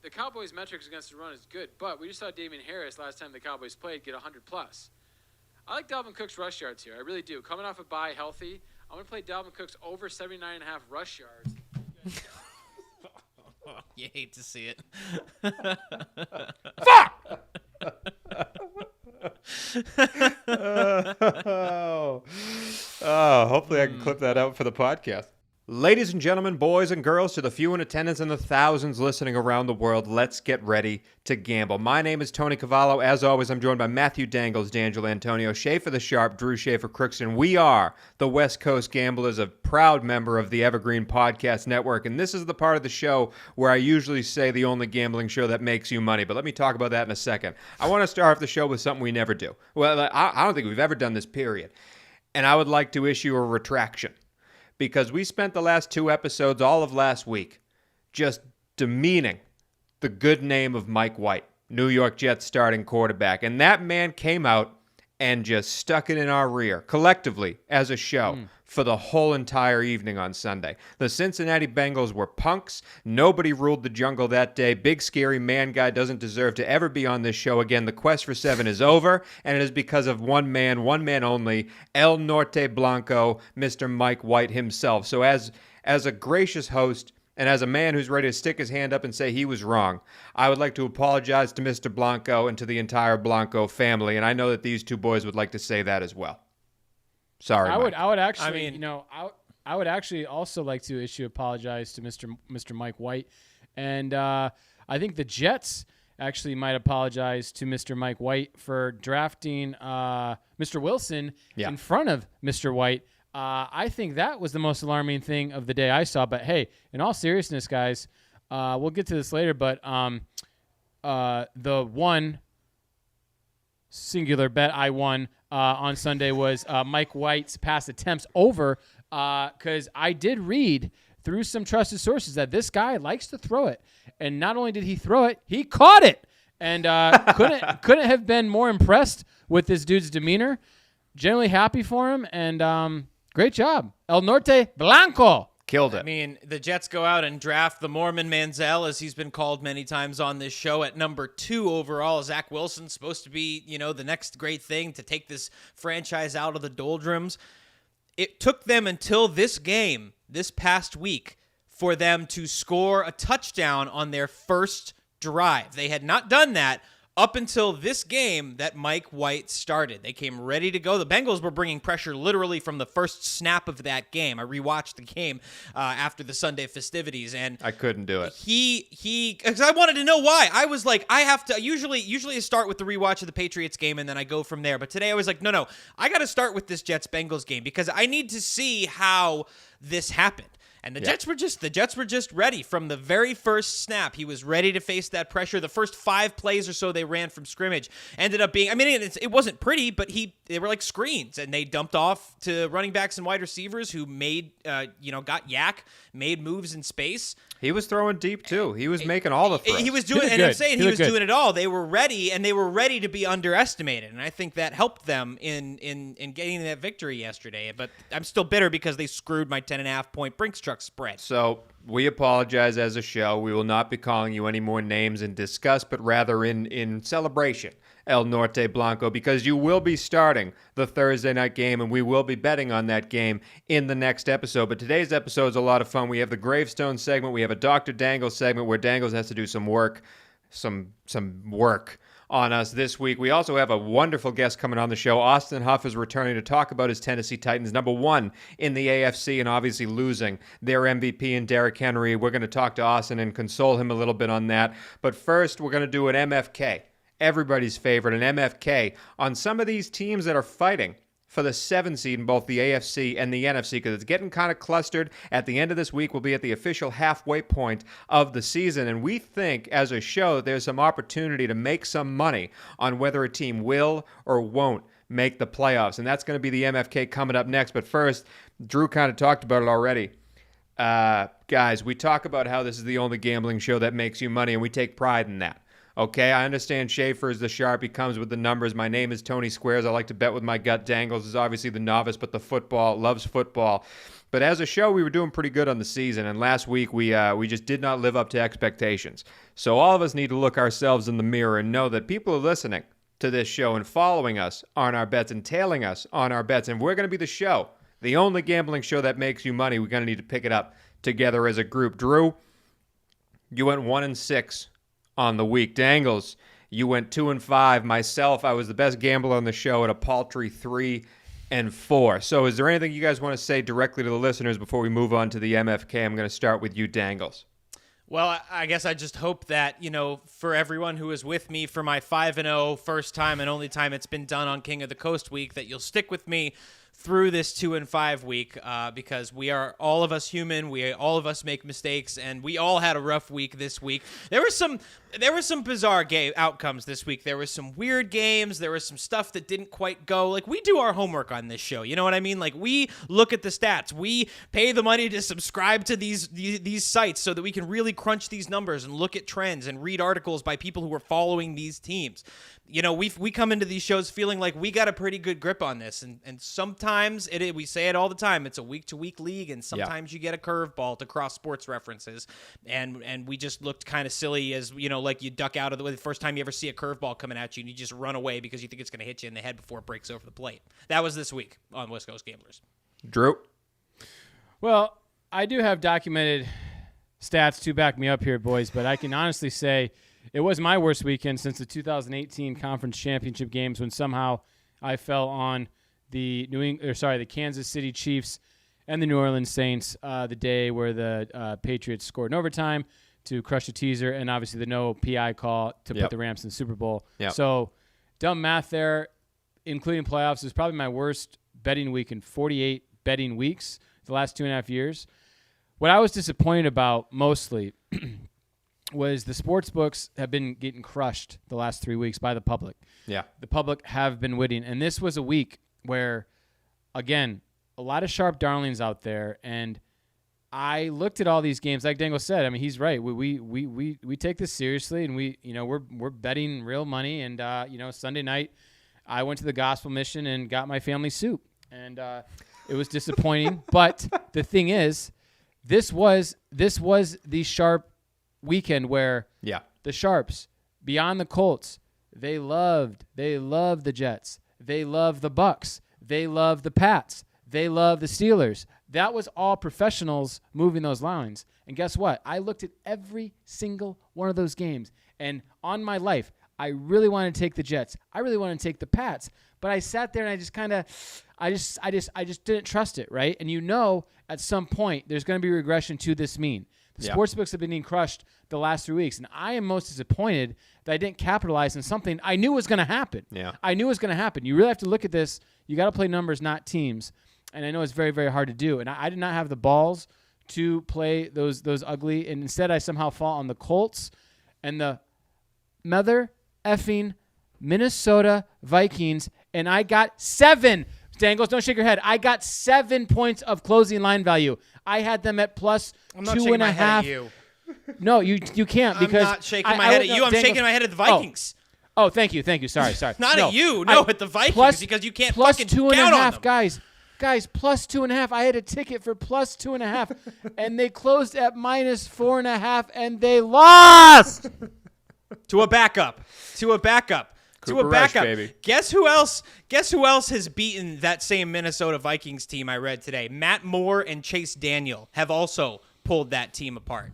the Cowboys' metrics against the run is good, but we just saw Damian Harris last time the Cowboys played get 100+. I like Dalvin Cook's rush yards here. I really do. Coming off a bye healthy, I'm going to play Dalvin Cook's over 79.5 rush yards. You hate to see it. Fuck! Hopefully I can clip that out for the podcast. Ladies and gentlemen, boys and girls, to the few in attendance and the thousands listening around the world, let's get ready to gamble. My name is Tony Cavallo. As always, I'm joined by Matthew Dangles, D'Angelo Antonio, Schaefer the Sharp, Drew Schaefer Crookston. We are the West Coast Gamblers, a proud member of the Evergreen Podcast Network, and this is the part of the show where I usually say the only gambling show that makes you money, but let me talk about that in a second. I want to start off the show with something we never do. Well, I don't think we've ever done this, period. And I would like to issue a retraction. Because we spent the last 2 episodes, all of last week, just demeaning the good name of Mike White, New York Jets starting quarterback. And that man came out and just stuck it in our rear, collectively, as a show, for the whole entire evening on Sunday. The Cincinnati Bengals were punks. Nobody ruled the jungle that day. Big, scary man guy doesn't deserve to ever be on this show again. The quest for 7 is over, and it is because of one man only, El Norte Blanco, Mr. Mike White himself. So as a gracious host, and as a man who's ready to stick his hand up and say he was wrong, I would like to apologize to Mr. Blanco and to the entire Blanco family, and I know that these two boys would like to say that as well. Sorry, Mike. I would actually, I would actually also like to apologize to Mr. Mike White, and I think the Jets actually might apologize to Mr. Mike White for drafting Mr. Wilson in front of Mr. White. I think that was the most alarming thing of the day I saw. But hey, in all seriousness, guys, we'll get to this later. But the one singular bet I won on Sunday was Mike White's pass attempts over, because I did read through some trusted sources that this guy likes to throw it, and not only did he throw it, he caught it, and couldn't have been more impressed with this dude's demeanor. Generally happy for him, and great job, El Norte Blanco. Killed it. I mean, the Jets go out and draft the Mormon Manziel, as he's been called many times on this show, at number 2 overall. Zach Wilson's supposed to be, the next great thing to take this franchise out of the doldrums. It took them until this game, this past week, for them to score a touchdown on their first drive. They had not done that up until this game that Mike White started. They came ready to go. The Bengals were bringing pressure literally from the first snap of that game. I rewatched the game after the Sunday festivities, and I couldn't do it. Because I wanted to know why. I was like, I have to. Usually I start with the rewatch of the Patriots game, and then I go from there. But today I was like, no, I got to start with this Jets Bengals game because I need to see how this happened. And the Jets were just ready from the very first snap. He was ready to face that pressure. The first 5 plays or so they ran from scrimmage ended up being, it wasn't pretty, but they were like screens, and they dumped off to running backs and wide receivers who made, got yak, made moves in space. He was throwing deep too. He was making all the throws. He was doing, and I'm saying he was doing it all. They were ready, and they were ready to be underestimated, and I think that helped them in getting that victory yesterday. But I'm still bitter because they screwed my 10.5-point Brinks truck spread. So we apologize as a show. We will not be calling you any more names in disgust, but rather in celebration, El Norte Blanco, because you will be starting the Thursday night game, and we will be betting on that game in the next episode. But today's episode is a lot of fun. We have the Gravestones segment. We have a Dr. Dangles segment where Dangles has to do some work on us this week. We also have a wonderful guest coming on the show. Austin Huff is returning to talk about his Tennessee Titans, number 1 in the AFC, and obviously losing their MVP in Derrick Henry. We're going to talk to Austin and console him a little bit on that. But first, we're going to do an MFK. Everybody's favorite, an MFK, on some of these teams that are fighting for the 7 seed in both the AFC and the NFC, because it's getting kind of clustered. At the end of this week, we'll be at the official halfway point of the season, and we think, as a show, there's some opportunity to make some money on whether a team will or won't make the playoffs, and that's going to be the MFK coming up next. But first, Drew kind of talked about it already. Guys, we talk about how this is the only gambling show that makes you money, and we take pride in that. Okay, I understand Schaefer is the sharp. He comes with the numbers. My name is Tony Squares. I like to bet with my gut. Dangles is obviously the novice, but the football, loves football. But as a show, we were doing pretty good on the season, and last week we just did not live up to expectations. So all of us need to look ourselves in the mirror and know that people are listening to this show and following us on our bets and tailing us on our bets, and we're going to be the show, the only gambling show that makes you money. We're going to need to pick it up together as a group. Drew, you went 1-6 on the week. Dangles, you went 2-5. Myself, I was the best gambler on the show at a paltry 3-4. So is there anything you guys want to say directly to the listeners before we move on to the MFK? I'm going to start with you, Dangles. Well, I guess I just hope that, for everyone who is with me for my 5-0 first time and only time it's been done on King of the Coast week, that you'll stick with me through this 2-5 week, because we are all of us human. All of us make mistakes, and we all had a rough week this week. There were some bizarre outcomes this week. There was some weird games. There was some stuff that didn't quite go. Like, we do our homework on this show. You know what I mean? Like, we look at the stats. We pay the money to subscribe to these sites so that we can really crunch these numbers and look at trends and read articles by people who are following these teams. We come into these shows feeling like we got a pretty good grip on this, and sometimes we say it all the time. It's a week-to-week league, and sometimes you get a curveball to cross sports references, and we just looked kind of silly as like you duck out of the way the first time you ever see a curveball coming at you, and you just run away because you think it's going to hit you in the head before it breaks over the plate. That was this week on West Coast Gamblers. Drew? Well, I do have documented stats to back me up here, boys, but I can honestly say it was my worst weekend since the 2018 Conference Championship games, when somehow I fell on the Kansas City Chiefs and the New Orleans Saints the day where the Patriots scored in overtime to crush the teaser, and obviously the no PI call to put the Rams in the Super Bowl. Yep. So dumb math there, including playoffs, is probably my worst betting week in 48 betting weeks the last 2.5 years. What I was disappointed about mostly was the sports books have been getting crushed the last 3 weeks by the public. Yeah. The public have been winning. And this was a week where, again, a lot of sharp darlings out there, and I looked at all these games. Like Dangle said, I mean, he's right. We take this seriously, and we're betting real money. And Sunday night, I went to the gospel mission and got my family soup, and it was disappointing. But the thing is, this was the sharp weekend where the sharps, beyond the Colts, they loved the Jets, they loved the Bucks, they loved the Pats, they loved the Steelers. That was all professionals moving those lines. And guess what? I looked at every single one of those games, and on my life, I really wanted to take the Jets. I really wanted to take the Pats, but I sat there and I just didn't trust it, right? And at some point there's going to be regression to this mean. The sportsbooks have been being crushed the last 3 weeks, and I am most disappointed that I didn't capitalize on something I knew was going to happen. Yeah. I knew it was going to happen. You really have to look at this. You got to play numbers, not teams. And I know it's very, very hard to do. And I did not have the balls to play those ugly, and instead I somehow fall on the Colts and the mother effing Minnesota Vikings, and I got 7. Dangles, don't shake your head. I got 7 points of closing line value. I had them at plus I'm not 2.5. shaking my head at you. No, you can't, because I'm not shaking my head at you. I'm shaking my head at the Vikings. Oh, thank you. Sorry. Not at you. No, at the Vikings, because you can't fucking count on them. Guys, plus 2.5. I had a ticket for plus 2.5, and they closed at minus 4.5, and they lost to a backup. Cooper Rush, baby. Guess who else has beaten that same Minnesota Vikings team I read today? Matt Moore and Chase Daniel have also pulled that team apart.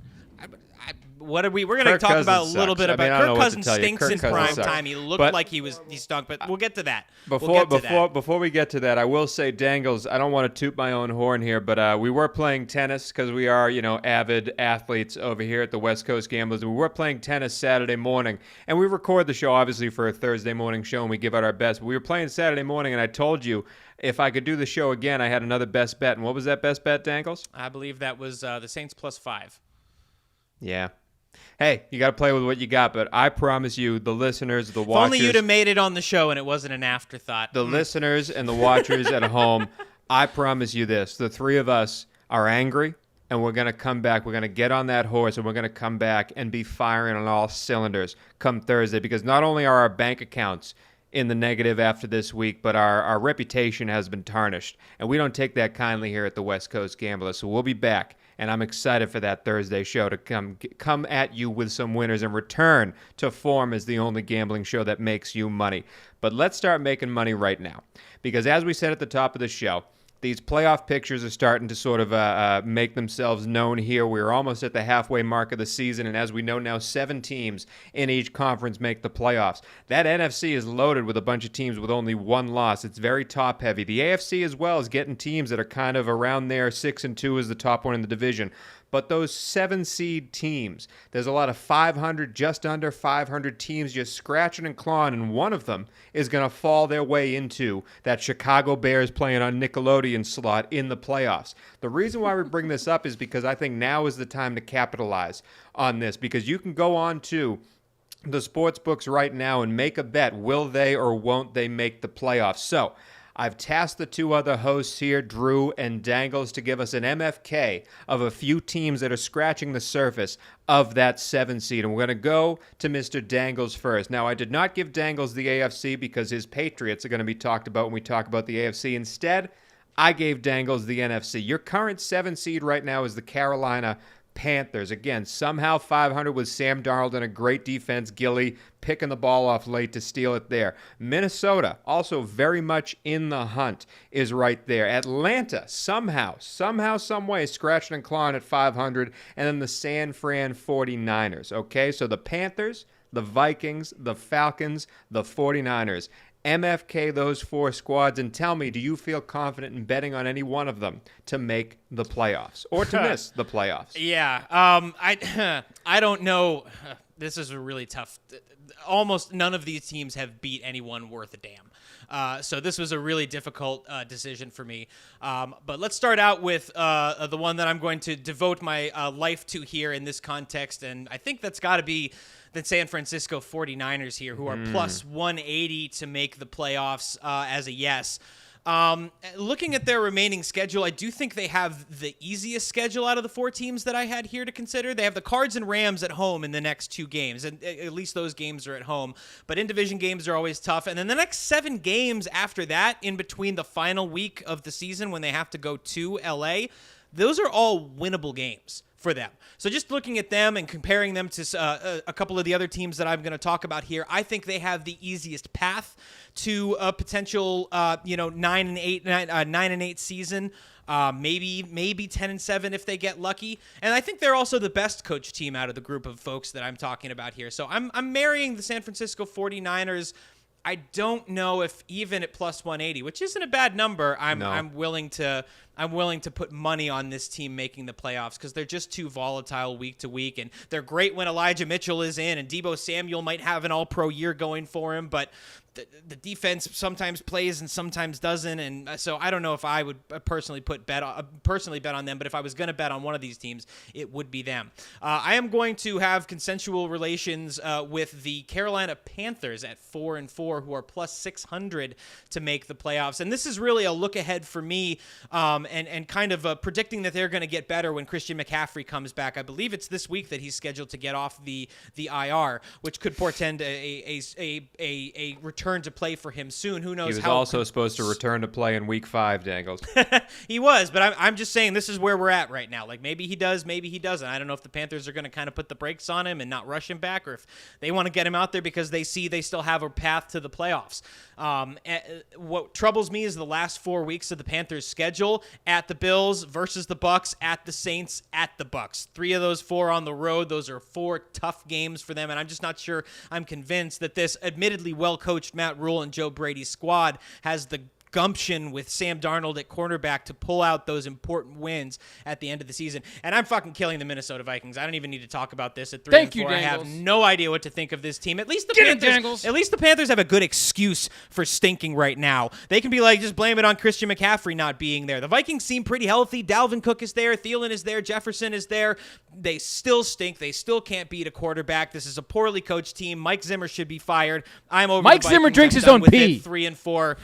We're going to talk about a little bit about Kirk Cousins stinks in prime time. He looked like he stunk, but we'll get to that. Before we get to that, I will say, Dangles, I don't want to toot my own horn here, but we were playing tennis because we are, avid athletes over here at the West Coast Gamblers. We were playing tennis Saturday morning, and we record the show obviously for a Thursday morning show, and we give out our best. But we were playing Saturday morning, and I told you if I could do the show again, I had another best bet. And what was that best bet, Dangles? I believe that was the Saints plus 5. Yeah. Hey, you got to play with what you got, but I promise you, the listeners, the watchers. If only you'd have made it on the show and it wasn't an afterthought. The listeners and the watchers at home, I promise you this. The three of us are angry. and we're going to come back. We're going to get on that horse, and we're going to come back and be firing on all cylinders come Thursday, because not only are our bank accounts in the negative after this week, but our reputation has been tarnished, and we don't take that kindly here at the West Coast Gambler. So we'll be back, and I'm excited for that Thursday show to come at you with some winners and return to form as the only gambling show that makes you money. But let's start making money right now, because as we said at the top of the show, these playoff pictures are starting to sort of make themselves known here. We're almost at the halfway mark of the season, and as we know now, 7 teams in each conference make the playoffs. That NFC is loaded with a bunch of teams with only 1 loss. It's very top-heavy. The AFC as well is getting teams that are kind of around there. 6-2 is the top one in the division. But those 7-seed teams, there's a lot of 500, just under 500 teams just scratching and clawing, and one of them is going to fall their way into that Chicago Bears playing on Nickelodeon slot in the playoffs. The reason why we bring this up is because I think now is the time to capitalize on this, because you can go on to the sports books right now and make a bet. Will they or won't they make the playoffs? So I've tasked the 2 other hosts here, Drew and Dangles, to give us an MFK of a few teams that are scratching the surface of that 7 seed. And we're going to go to Mr. Dangles first. Now, I did not give Dangles the AFC because his Patriots are going to be talked about when we talk about the AFC. Instead, I gave Dangles the NFC. Your current 7 seed right now is the Carolina Panthers. Again, somehow 500 with Sam Darnold and a great defense. Gilly picking the ball off late to steal it there. Minnesota, also very much in the hunt, is right there. Atlanta, somehow, some way, scratching and clawing at 500. And then the San Fran 49ers. Okay, so the Panthers, the Vikings, the Falcons, the 49ers. MFK those 4 squads, and tell me, do you feel confident in betting on any one of them to make the playoffs or to miss the playoffs? Yeah, I don't know. This is a really tough. Almost none of these teams have beat anyone worth a damn. So this was a really difficult decision for me. But let's start out with the one that I'm going to devote my life to here in this context, and I think that's got to be the San Francisco 49ers here, who are plus 180 to make the playoffs as a yes. Looking at their remaining schedule, I do think they have the easiest schedule out of the 4 teams that I had here to consider. They have the Cards and Rams at home in the next 2 games, and at least those games are at home. But in-division games are always tough. And then the next 7 games after that, in between the final week of the season when they have to go to L.A., those are all winnable games for them. So just looking at them and comparing them to a couple of the other teams that I'm going to talk about here, I think they have the easiest path to a potential 9-8 season. Maybe 10-7 if they get lucky. And I think they're also the best coach team out of the group of folks that I'm talking about here. So I'm marrying the San Francisco 49ers. I don't know if even at plus 180, which isn't a bad number, I'm willing to put money on this team making the playoffs, because they're just too volatile week to week, and they're great when Elijah Mitchell is in, and Deebo Samuel might have an all-pro year going for him, but the defense sometimes plays and sometimes doesn't, and so I don't know if I would personally bet on them, but if I was going to bet on one of these teams, it would be them. I am going to have consensual relations with the Carolina Panthers at 4-4, who are plus 600 to make the playoffs, and this is really a look ahead for me, and kind of predicting that they're going to get better when Christian McCaffrey comes back. I believe it's this week that he's scheduled to get off the IR, which could portend a return to play for him soon. Who knows? He was also supposed to return to play in week 5, Dangles. He was, but I'm just saying this is where we're at right now. Like, maybe he does, maybe he doesn't. I don't know if the Panthers are going to kind of put the brakes on him and not rush him back, or if they want to get him out there because they see they still have a path to the playoffs. What troubles me is the last 4 weeks of the Panthers' schedule: at the Bills versus the Bucks, at the Saints, at the Bucks. 3 of those 4 on the road. Those are 4 tough games for them, and I'm just not sure. I'm convinced that this admittedly well-coached Matt Rule and Joe Brady squad has the gumption with Sam Darnold at cornerback to pull out those important wins at the end of the season. And I'm fucking killing the Minnesota Vikings. I don't even need to talk about this at 3-4. Thank you, I have Dangles. no idea what to think of this team. At least the Panthers have a good excuse for stinking right now. They can be like, just blame it on Christian McCaffrey not being there. The Vikings seem pretty healthy. Dalvin Cook is there. Thielen is there. Jefferson is there. They still stink. They still can't beat a quarterback. This is a poorly coached team. Mike Zimmer should be fired. I'm over. Mike the Zimmer Vikings. drinks I'm his done own with pee. it. 3-4.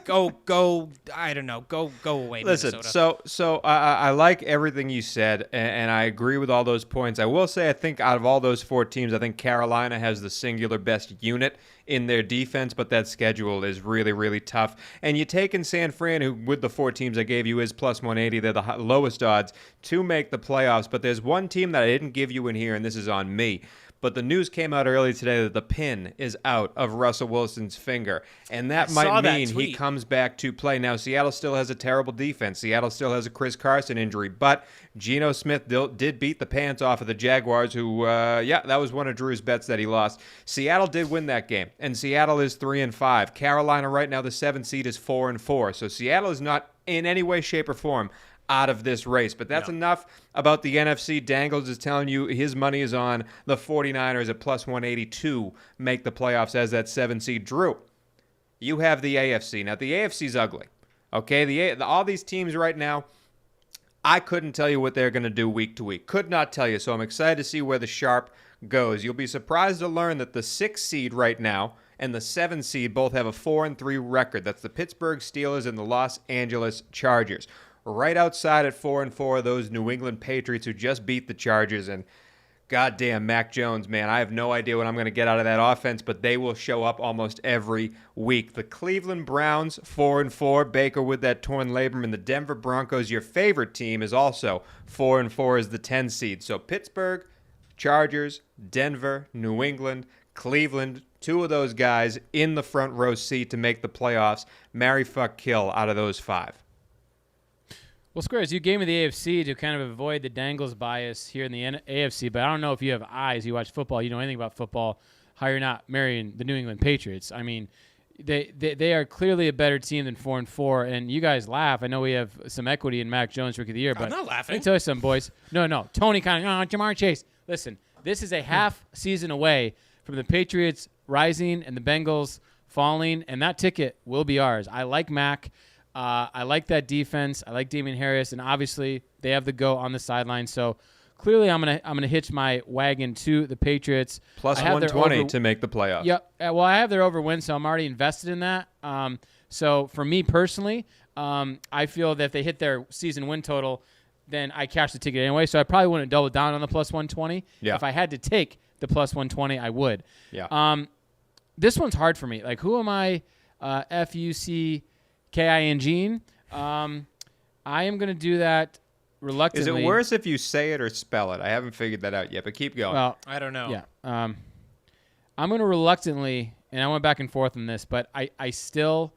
go. I don't know. Go away, Listen, Minnesota. so I like everything you said, and I agree with all those points. I will say I think out of all those 4 teams, I think Carolina has the singular best unit in their defense, but that schedule is really, really tough. And you take in San Fran, who with the 4 teams I gave you is plus 180. They're the lowest odds to make the playoffs. But there's one team that I didn't give you in here, and this is on me. But the news came out early today that the pin is out of Russell Wilson's finger. And that might mean he comes back to play. Now, Seattle still has a terrible defense. Seattle still has a Chris Carson injury. But Geno Smith did beat the pants off of the Jaguars, who, that was one of Drew's bets that he lost. Seattle did win that game. And Seattle is 3-5. Carolina right now, the 7th seed, is 4-4. So Seattle is not in any way, shape, or form out of this race. But that's enough about the NFC. Dangles is telling you his money is on the 49ers at plus 180 to make the playoffs as that 7 seed. Drew, you have the AFC. Now, the AFC's ugly. Okay, all these teams right now, I couldn't tell you what they're going to do week to week. Could not tell you. So I'm excited to see where the sharp goes. You'll be surprised to learn that the 6 seed right now and the 7 seed both have a 4-3 record. That's the Pittsburgh Steelers and the Los Angeles Chargers. Right outside at 4-4, those New England Patriots who just beat the Chargers. And goddamn, Mac Jones, man, I have no idea what I'm going to get out of that offense, but they will show up almost every week. The Cleveland Browns, 4-4, Baker with that torn labrum, and the Denver Broncos, your favorite team, is also 4-4 as the 10 seed. So Pittsburgh, Chargers, Denver, New England, Cleveland, 2 of those guys in the front row seat to make the playoffs. Marry, fuck, kill out of those 5. Well, Squares, you gave me the AFC to kind of avoid the Dangles bias here in the AFC, but I don't know if you have eyes, you watch football, you know anything about football, how you're not marrying the New England Patriots. I mean, they are clearly a better team than 4-4, and you guys laugh. I know we have some equity in Mac Jones Rookie of the Year, but I'm not laughing. Let me tell you something, boys. No. Tony kind of, Jamar Chase. Listen, this is a half season away from the Patriots rising and the Bengals falling, and that ticket will be ours. I like Mac. I like that defense. I like Damien Harris, and obviously they have the GOAT on the sideline. So clearly, I'm gonna hitch my wagon to the Patriots. Plus 120 to make the playoffs. Yep. Well, I have their over win, so I'm already invested in that. So for me personally, I feel that if they hit their season win total, then I cash the ticket anyway. So I probably wouldn't double down on the plus 120. Yeah. If I had to take the plus 120, I would. Yeah. This one's hard for me. Like, who am I? FUCKING. I am going to do that reluctantly. Is it worse if you say it or spell it? I haven't figured that out yet, but keep going. Well, I don't know. Yeah. I'm going to reluctantly, and I went back and forth on this, but I still,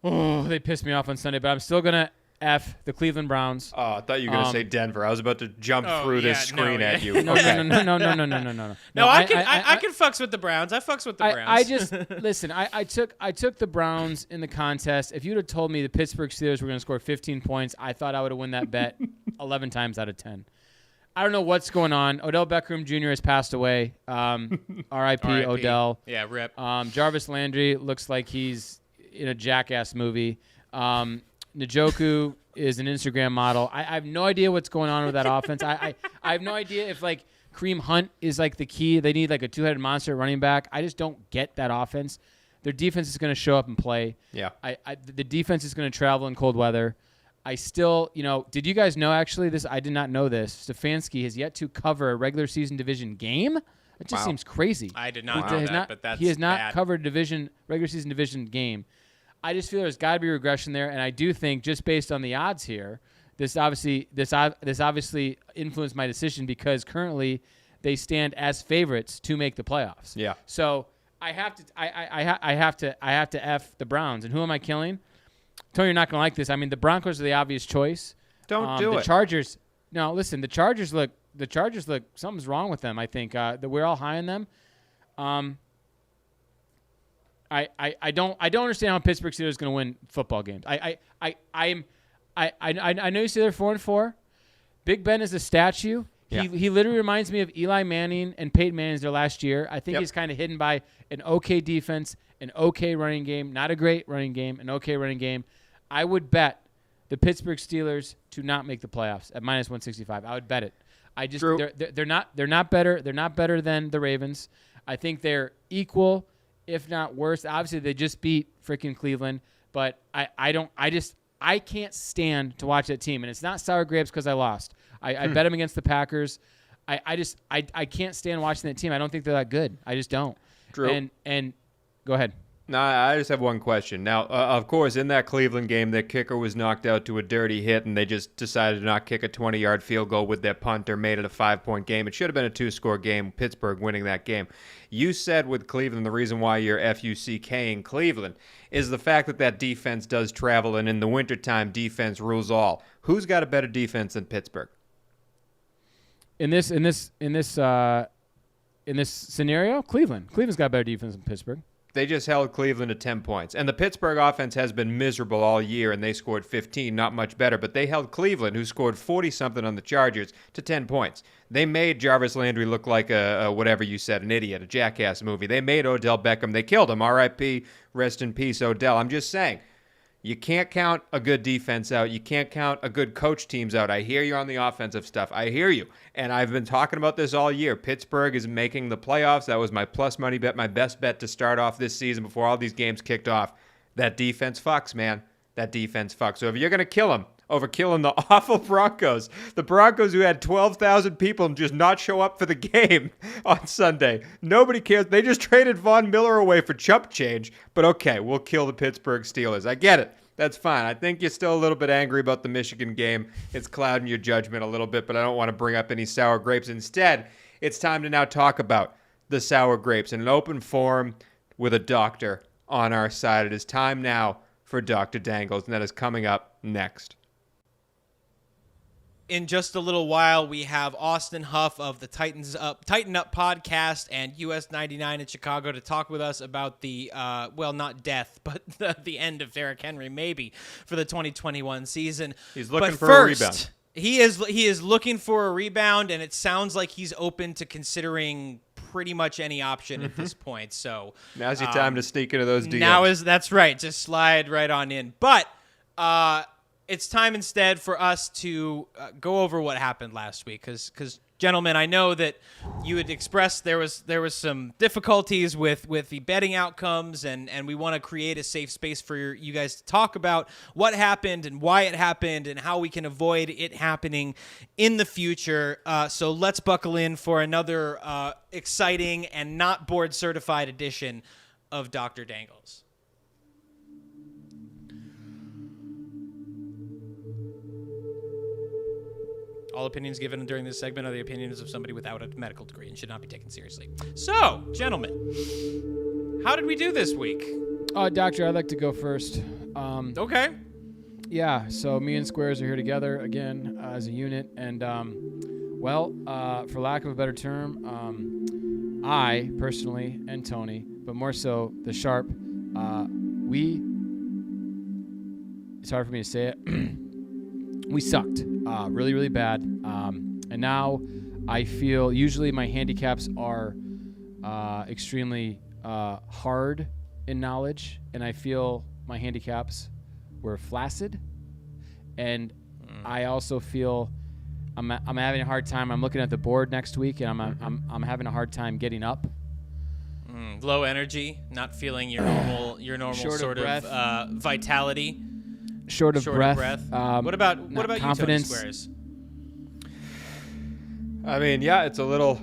they pissed me off on Sunday, but I'm still going to F the Cleveland Browns. Oh, I thought you were going to say Denver. I was about to jump through this screen at you. No. No, I can fucks with the Browns. I fucks with the Browns. I just listen. I took the Browns in the contest. If you'd have told me the Pittsburgh Steelers were going to score 15 points, I thought I would have won that bet 11 times out of 10. I don't know what's going on. Odell Beckham Jr. has passed away. R.I.P. Odell. Yeah, rip. Jarvis Landry looks like he's in a Jackass movie. Njoku is an Instagram model. I have no idea what's going on with that offense. I have no idea if, like, Kareem Hunt is, like, the key. They need, like, a 2-headed monster running back. I just don't get that offense. Their defense is going to show up and play. Yeah. The defense is going to travel in cold weather. I still, did you guys know, actually, this? I did not know this. Stefanski has yet to cover a regular season division game. It just seems crazy. I did not know that, but that's he has not bad. covered regular season division game. I just feel there's got to be regression there, and I do think just based on the odds here, this obviously influenced my decision because currently they stand as favorites to make the playoffs. Yeah. So I have to F the Browns, and who am I killing? Tony, you're not gonna like this. I mean, the Broncos are the obvious choice. Don't do it. The Chargers. No, listen. The Chargers look. Something's wrong with them. I think that we're all high on them. I don't understand how Pittsburgh Steelers is going to win football games. I know you say they're 4-4. Big Ben is a statue. Yeah. He literally reminds me of Eli Manning and Peyton Manning their last year. I think he's kind of hidden by an okay defense, an okay running game, not a great running game, an okay running game. I would bet the Pittsburgh Steelers to not make the playoffs at minus 165. I would bet it. They're not better. They're not better than the Ravens. I think they're equal, if not worse. Obviously, they just beat freaking Cleveland, but I can't stand to watch that team. And it's not sour grapes because I lost. I bet them against the Packers. I can't stand watching that team. I don't think they're that good. I just don't. Drew. And go ahead. No, I just have one question. Now, of course, in that Cleveland game, their kicker was knocked out to a dirty hit, and they just decided to not kick a 20-yard field goal with their punter, made it a 5-point game. It should have been a 2-score game, Pittsburgh winning that game. You said with Cleveland the reason why you're FUCKing Cleveland is the fact that that defense does travel, and in the wintertime, defense rules all. Who's got a better defense than Pittsburgh? In this scenario, Cleveland. Cleveland's got a better defense than Pittsburgh. They just held Cleveland to 10 points. And the Pittsburgh offense has been miserable all year, and they scored 15, not much better. But they held Cleveland, who scored 40-something on the Chargers, to 10 points. They made Jarvis Landry look like a whatever you said, an idiot, a jackass movie. They made Odell Beckham. They killed him. R.I.P., rest in peace, Odell. I'm just saying, you can't count a good defense out. You can't count a good coach teams out. I hear you on the offensive stuff. I hear you. And I've been talking about this all year. Pittsburgh is making the playoffs. That was my plus money bet, my best bet to start off this season before all these games kicked off. That defense fucks, man. That defense fucks. So if you're going to kill them over killing the awful Broncos, the Broncos who had 12,000 people just not show up for the game on Sunday, nobody cares. They just traded Von Miller away for chump change. But okay, we'll kill the Pittsburgh Steelers. I get it. That's fine. I think you're still a little bit angry about the Michigan game. It's clouding your judgment a little bit, but I don't want to bring up any sour grapes. Instead, it's time to now talk about the sour grapes in an open forum with a doctor on our side. It is time now for Dr. Dangles, and that is coming up next. In just a little while, we have Austin Huff of the Tighten Up podcast and US 99 in Chicago to talk with us about the, not death, but the end of Derrick Henry, maybe, for the 2021 season. He's looking for a rebound. He is looking for a rebound, and it sounds like he's open to considering pretty much any option at this point. So now's your time to sneak into those DMs. That's right. Just slide right on in. But it's time instead for us to go over what happened last week, because gentlemen, I know that you had expressed there was some difficulties with the betting outcomes, and we want to create a safe space for you guys to talk about what happened and why it happened and how we can avoid it happening in the future. So let's buckle in for another exciting and not board certified edition of Dr. Dangles. All opinions given during this segment are the opinions of somebody without a medical degree and should not be taken seriously. So, gentlemen, how did we do this week? Doctor, I'd like to go first. Okay. Yeah, so me and Squares are here together again as a unit. And, for lack of a better term, I personally, and Tony, but more so the Sharp, it's hard for me to say it. We sucked really, really bad. And now I feel usually my handicaps are extremely hard in knowledge, and I feel my handicaps were flaccid. And I also feel I'm having a hard time. I'm looking at the board next week, and I'm having a hard time getting up. Low energy, not feeling your normal sort of vitality. Short of breath. What about confidence. You, Tony Squares? I mean, yeah, it's a little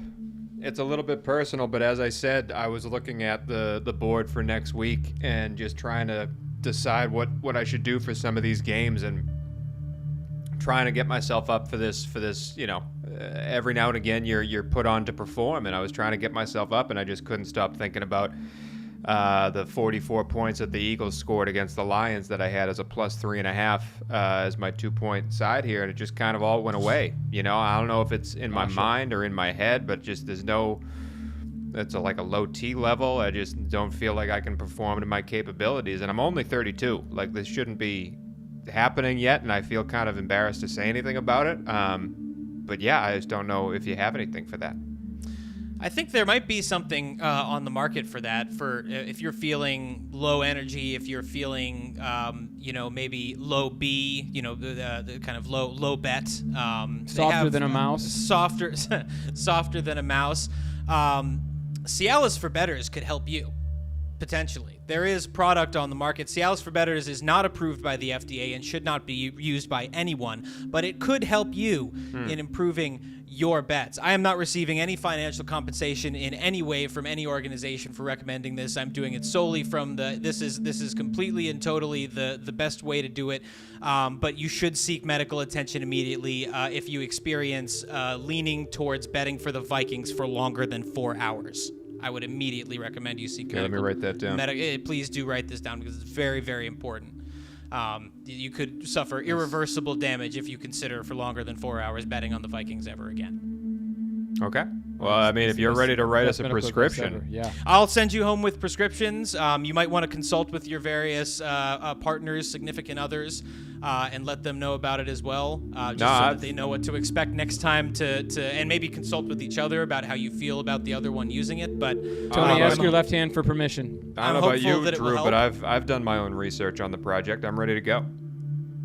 bit personal, but as I said, I was looking at the board for next week and just trying to decide what I should do for some of these games and trying to get myself up for this. Every now and again you're put on to perform, and I was trying to get myself up, and I just couldn't stop thinking about the 44 points that the Eagles scored against the Lions that I had as a plus 3.5 as my 2-point side here, and it just kind of all went away. I don't know if it's in my mind or in my head, but just it's like a low T level. I just don't feel like I can perform to my capabilities, and I'm only 32. Like, this shouldn't be happening yet, and I feel kind of embarrassed to say anything about it. But yeah, I just don't know if you have anything for that. I think there might be something on the market for that. For if you're feeling low energy, if you're feeling, maybe low B, the kind of low bet. Softer than a mouse. Softer than a mouse. Cialis for bettors could help you. Potentially. There is product on the market. Cialis for Bettors is not approved by the FDA and should not be used by anyone, but it could help you in improving your bets. I am not receiving any financial compensation in any way from any organization for recommending this. I'm doing it solely from this is completely and totally the best way to do it. But you should seek medical attention immediately if you experience leaning towards betting for the Vikings for longer than 4 hours. I would immediately recommend you seek medical. Let me write that down. Please do write this down because it's very, very important. You could suffer irreversible damage if you consider for longer than 4 hours betting on the Vikings ever again. Okay. Well, I mean, if you're ready to write us a prescription. Yeah. I'll send you home with prescriptions. You might want to consult with your various partners, significant others, and let them know about it as well, so that they know what to expect next time and maybe consult with each other about how you feel about the other one using it. But Tony, ask your left hand for permission. I don't know about you, Drew, but help. I've done my own research on the project. I'm ready to go.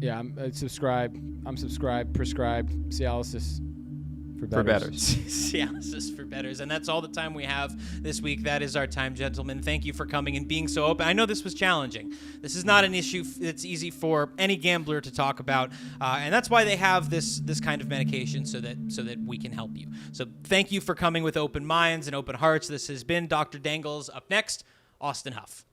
Yeah, I'm subscribed. Prescribed. Cialis For bettors. Cialis for bettors. And that's all the time we have this week. That is our time, gentlemen. Thank you for coming and being so open. I know this was challenging. This is not an issue that's easy for any gambler to talk about. And that's why they have this kind of medication so that we can help you. So thank you for coming with open minds and open hearts. This has been Dr. Dangles. Up next, Austin Huff.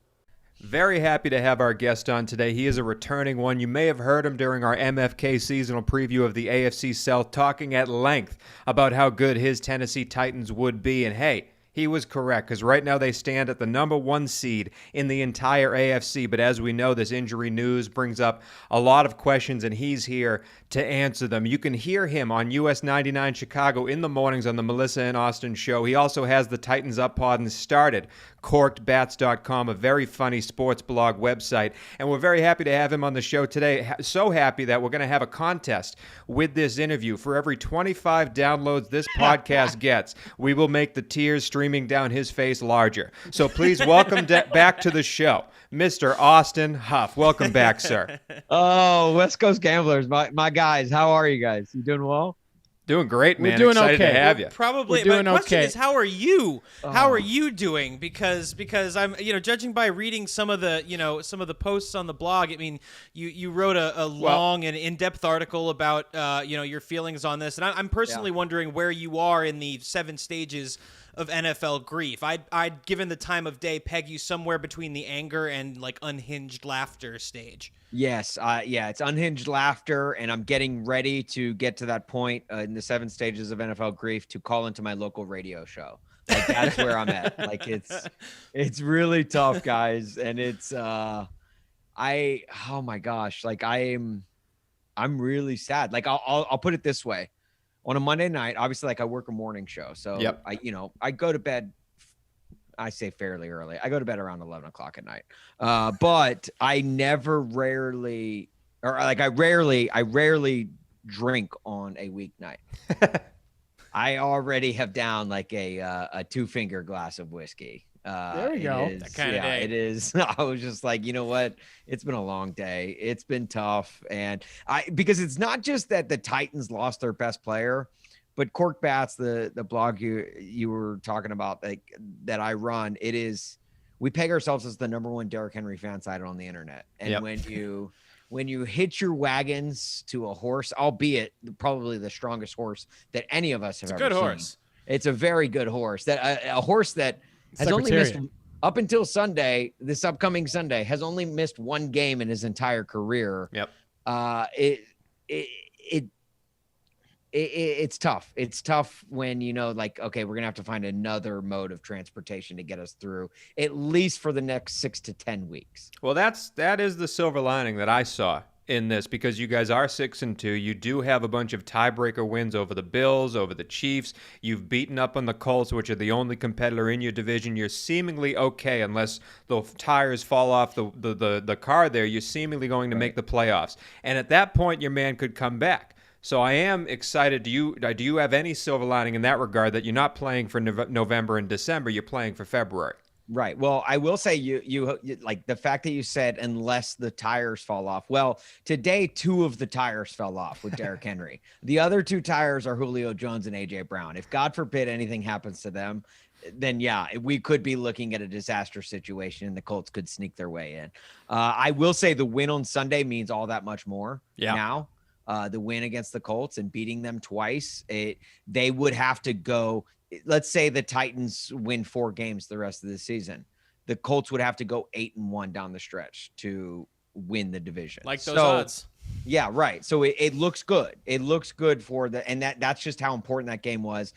Very happy to have our guest on today. He is a returning one. You may have heard him during our MFK seasonal preview of the AFC South talking at length about how good his Tennessee Titans would be. And hey, he was correct because right now they stand at the number 1 seed in the entire AFC. But as we know, this injury news brings up a lot of questions, and he's here to answer them. You can hear him on US 99 Chicago in the mornings on the Melissa and Austin show. He also has the Titans Up Pod and started KorkedBats.com, a very funny sports blog website. And we're very happy to have him on the show today. So happy that we're going to have a contest with this interview. For every 25 downloads this podcast gets, we will make the tears streaming down his face larger. So please welcome back to the show, Mr. Austin Huff. Welcome back, sir. Oh, West Coast Gamblers, my guys. How are you guys? You doing well? Doing great, man. We're doing Excited okay. to have you. Probably. We're doing my question okay. is, how are you? How are you doing? Because I'm, judging by reading some of the posts on the blog. I mean, you wrote a long and in-depth article about your feelings on this, and I'm personally wondering where you are in the 7 stages of NFL grief. I'd given the time of day peg you somewhere between the anger and like unhinged laughter stage. Yes. It's unhinged laughter, and I'm getting ready to get to that point in the 7 stages of NFL grief to call into my local radio show. Like that's where I'm at. Like it's really tough, guys, and it's oh my gosh, like I'm really sad. Like I'll put it this way. On a Monday night, obviously, like I work a morning show, so Yep. I go to bed. I say fairly early. I go to bed around 11 o'clock at night. But I rarely drink on a weeknight. I already have down like a 2-finger glass of whiskey. There we go. That kind of day. It is. I was just like, you know what? It's been a long day. It's been tough. And because it's not just that the Titans lost their best player, but Korked Bats, the blog you were talking about, like that I run, it is, we peg ourselves as the number 1 Derrick Henry fan site on the internet. And when you hitch your wagons to a horse, albeit probably the strongest horse that any of us have ever seen. Good horse. It's a very good horse. That a horse that has only missed up until Sunday, this upcoming Sunday, has only missed 1 game in his entire career. Yep. It's tough. It's tough when like, okay, we're gonna have to find another mode of transportation to get us through at least for the next 6 to 10 weeks. Well, that is the silver lining that I saw in this, because you guys are 6-2. You do have a bunch of tiebreaker wins over the Bills, over the Chiefs. You've beaten up on the Colts, which are the only competitor in your division. You're seemingly okay unless the tires fall off the car there. You're seemingly going to make the playoffs. And at that point, your man could come back. So I am excited. Do you have any silver lining in that regard, that you're not playing for November and December, you're playing for February? Right. Well, I will say you like the fact that you said unless the tires fall off. Well, today 2 of the tires fell off with Derrick Henry. The other 2 tires are Julio Jones and AJ Brown. If God forbid anything happens to them, then yeah, we could be looking at a disaster situation and the Colts could sneak their way in. I will say the win on Sunday means all that much more now. The win against the Colts and beating them twice, they would have to go. Let's say the Titans win 4 games the rest of the season. The Colts would have to go 8-1 down the stretch to win the division. Like those odds. Yeah, right. So it looks good. It looks good and that's just how important that game was.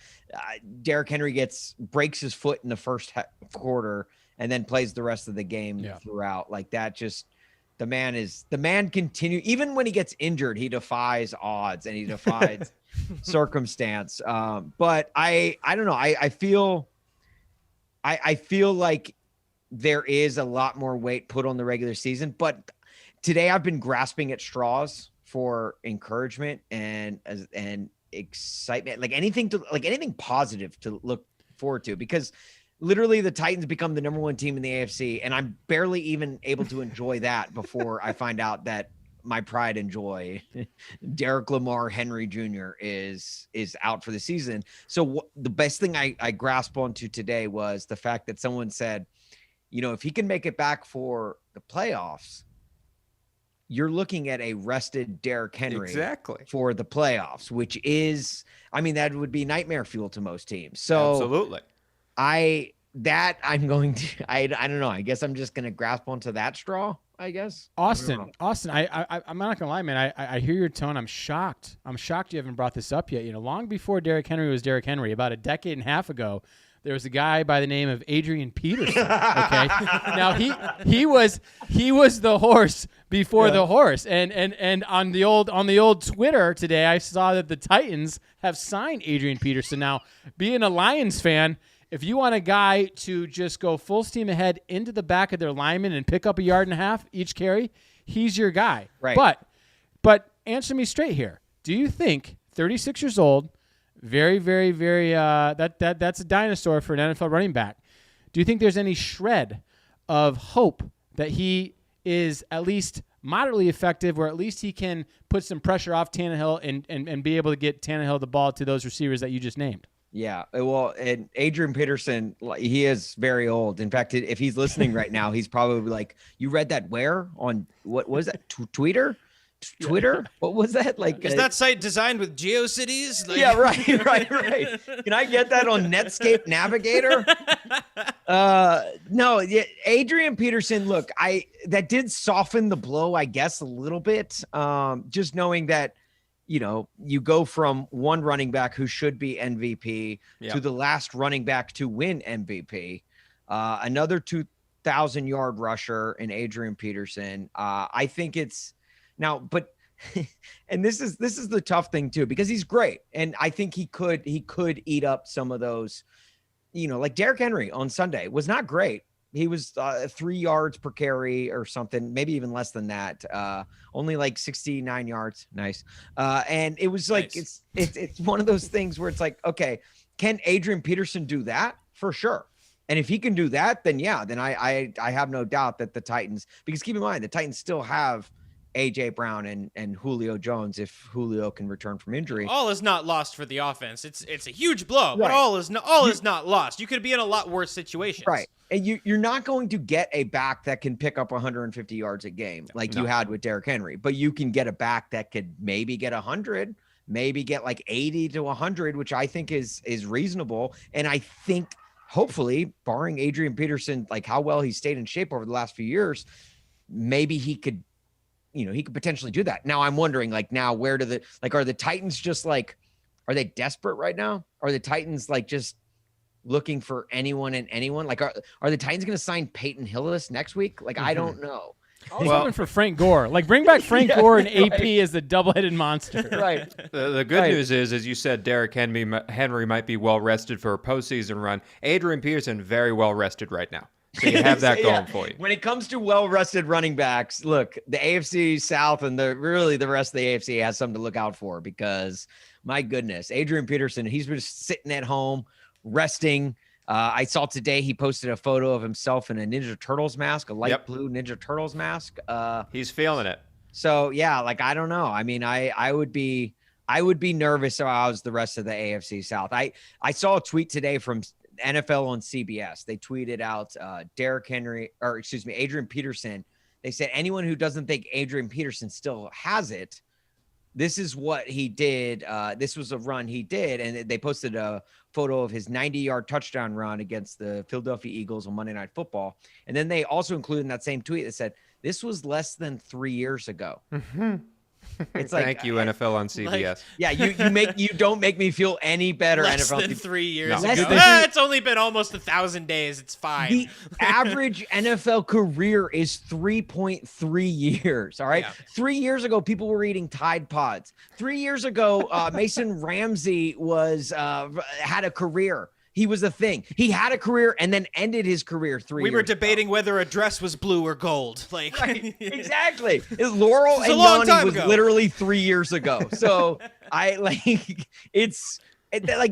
Derrick Henry breaks his foot in the first quarter and then plays the rest of the game throughout. Like that, just the man continue. Even when he gets injured, he defies odds and he defies circumstance. But I don't know. I feel like there is a lot more weight put on the regular season, but today I've been grasping at straws for encouragement and excitement, like anything positive to look forward to, because literally the Titans become the number 1 team in the AFC, and I'm barely even able to enjoy that before I find out that my pride and joy, Derrick Lamar Henry Jr. is out for the season. So the best thing I grasped onto today was the fact that someone said, if he can make it back for the playoffs, you're looking at a rested Derrick Henry for the playoffs, which is, that would be nightmare fuel to most teams. So absolutely. I don't know. I guess I'm just going to grasp onto that straw, I guess. Austin, I'm not gonna lie, man. I hear your tone. I'm shocked you haven't brought this up yet. long before Derrick Henry was Derrick Henry, about a decade and a half ago, there was a guy by the name of Adrian Peterson. Okay, now he was the horse before the horse, and on the old Twitter today, I saw that the Titans have signed Adrian Peterson. Now, being a Lions fan, if you want a guy to just go full steam ahead into the back of their lineman and pick up 1.5 yards each carry, he's your guy. Right. But answer me straight here. Do you think 36 years old? Very, very, very. That's a dinosaur for an NFL running back. Do you think there's any shred of hope that he is at least moderately effective, or at least he can put some pressure off Tannehill and be able to get Tannehill the ball to those receivers that you just named? Yeah, well, and Adrian Peterson, he is very old. In fact, if he's listening right now, he's probably like, "You read that where on what was that? Twitter? What was that? Like, is that site designed with GeoCities?" Yeah, right. Can I get that on Netscape Navigator? No, Adrian Peterson. Look, that did soften the blow, I guess, a little bit. Just knowing that, you go from one running back who should be MVP to the last running back to win MVP, another 2,000-yard rusher in Adrian Peterson. I think it's. Now, but and this is the tough thing too, because he's great, and I think he could eat up some of those, like Derrick Henry on Sunday was not great. He was 3 yards per carry or something, maybe even less than that. Only like 69 yards. Nice. And it was like nice. It's one of those things where it's like, okay, can Adrian Peterson do that? For sure. And if he can do that, then I have no doubt that the Titans, because keep in mind the Titans still have AJ Brown and Julio Jones if Julio can return from injury. All is not lost for the offense. It's a huge blow, but all is not lost. You could be in a lot worse situations. Right. And you're not going to get a back that can pick up 150 yards a game like you had with Derrick Henry, but you can get a back that could maybe get 100, maybe get like 80 to 100, which I think is reasonable. And I think hopefully, barring Adrian Peterson, like how well he stayed in shape over the last few years, maybe he could potentially do that. Now I'm wondering, where do are the Titans just are they desperate right now? Are the Titans just looking for anyone and anyone? Are the Titans going to sign Peyton Hillis next week? I don't know. I was hoping for Frank Gore. Bring back Frank Gore and AP as the double-headed monster. Right. The good news is, as you said, Derrick Henry might be well rested for a postseason run. Adrian Peterson very well rested right now. So you have that going for you. When it comes to well-rested running backs, look, the AFC South and the rest of the AFC has something to look out for, because my goodness, Adrian Peterson, he's been sitting at home resting. I saw today he posted a photo of himself in a Ninja Turtles mask, a light blue Ninja Turtles mask. He's feeling it. So yeah, I don't know. I mean, I would be nervous if I was the rest of the AFC South. I saw a tweet today from NFL on CBS. They tweeted out Derrick Henry, or excuse me, Adrian Peterson. They said anyone who doesn't think Adrian Peterson still has it, this is what he did. This was a run he did. And they posted a photo of his 90-yard touchdown run against the Philadelphia Eagles on Monday Night Football. And then they also included in that same tweet that said, this was less than 3 years ago. It's like, thank you, NFL on CBS. yeah, you don't make me feel any better. Less NFL than 3 years No. ago. It's only been almost 1,000 days. It's fine. The average NFL career is 3.3 years. All right. Yeah. 3 years ago, people were eating Tide Pods. 3 years ago, Mason Ramsey had a career. He was a thing. He had a career and then ended his career 3 years We were ago. debating whether a dress was blue or gold. Like, Right, exactly. Laurel This is and a long Yanni time was ago. literally 3 years ago. So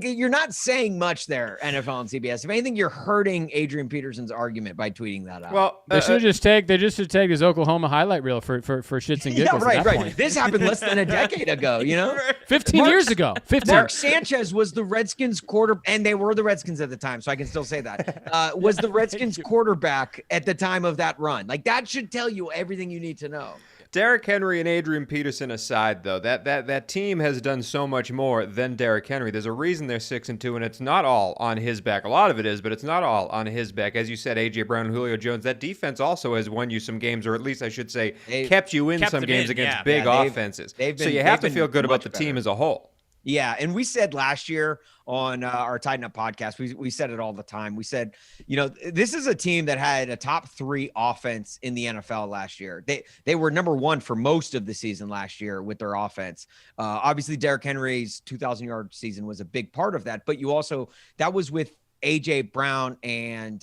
you're not saying much there, NFL and CBS. If anything, you're hurting Adrian Peterson's argument by tweeting that out. Well, They should just take his Oklahoma highlight reel for shits and giggles. yeah, right, at that right. point. This happened less than a decade ago, you know? 15 years ago. 15. Mark Sanchez was the Redskins and they were the Redskins at the time, so I can still say that, was the Redskins quarterback at the time of that run. Like, that should tell you everything you need to know. Derrick Henry and Adrian Peterson aside, though, that team has done so much more than Derrick Henry. There's a reason they're 6-2, and it's not all on his back. A lot of it is, but it's not all on his back. As you said, A.J. Brown and Julio Jones, that defense also has won you some games, or at least I should say kept you in some games against big offenses. So you have to feel good about the team as a whole. Yeah, and we said last year on our Tighten Up podcast, we said it all the time. We said, this is a team that had a top 3 offense in the NFL last year. They were number 1 for most of the season last year with their offense. Obviously, Derrick Henry's 2,000-yard season was a big part of that, but that was with A.J. Brown and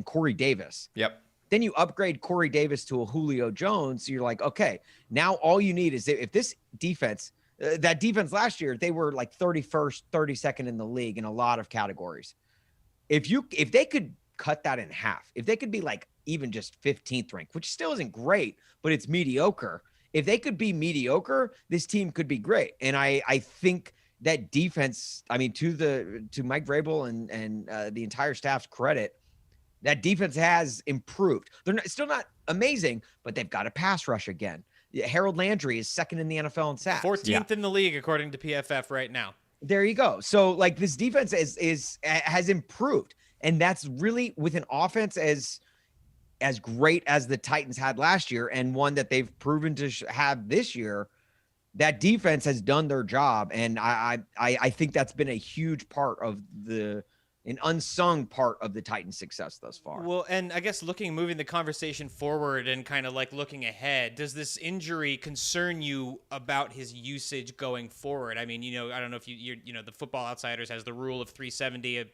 Corey Davis. Yep. Then you upgrade Corey Davis to a Julio Jones. So you're like, okay, now all you need is if this defense – that defense last year, they were like 31st, 32nd in the league in a lot of categories. If they could cut that in half, if they could be like even just 15th ranked, which still isn't great, but it's mediocre. If they could be mediocre, this team could be great. And I think that defense, I mean, to Mike Vrabel and the entire staff's credit, that defense has improved. They're still not amazing, but they've got a pass rush again. Harold Landry is 2nd in the NFL in sacks. 14th in the league, according to PFF right now. There you go. So like this defense has improved, and that's really with an offense as great as the Titans had last year, and one that they've proven to have this year. That defense has done their job, and I think that's been a huge part of an unsung part of the Titans' success thus far. Well, and I guess moving the conversation forward and kind of like looking ahead, does this injury concern you about his usage going forward? I mean, I don't know if you're the Football Outsiders has the rule of 370,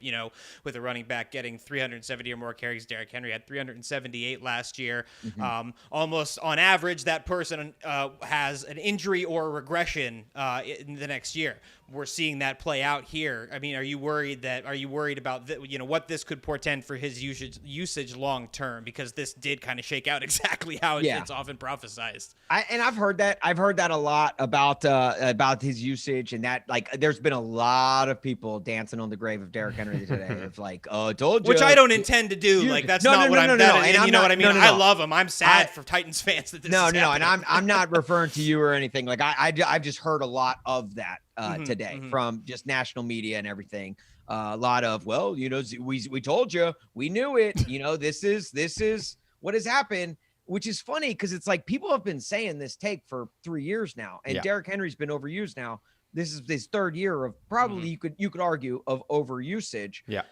with a running back getting 370 or more carries. Derrick Henry had 378 last year. Mm-hmm. Almost on average, that person has an injury or regression in the next year. We're seeing that play out here. I mean, are you worried about what this could portend for his usage long term? Because this did kind of shake out exactly how it's often prophesized. I've heard that a lot about his usage, and that there's been a lot of people dancing on the grave of Derrick Henry today of like, oh, I told you. Which I don't intend to do. That's not what I'm. You know what I mean? I love him. I'm sad for Titans fans that this is happening. And I'm not referring to you or anything. Like I've just heard a lot of that today from just national media and everything. A lot of, we told you, we knew it. This is what has happened, which is funny because it's like people have been saying this take for 3 years now, and Derrick Henry's been overused now. This is his 3rd year of probably you could argue of overusage. Yeah,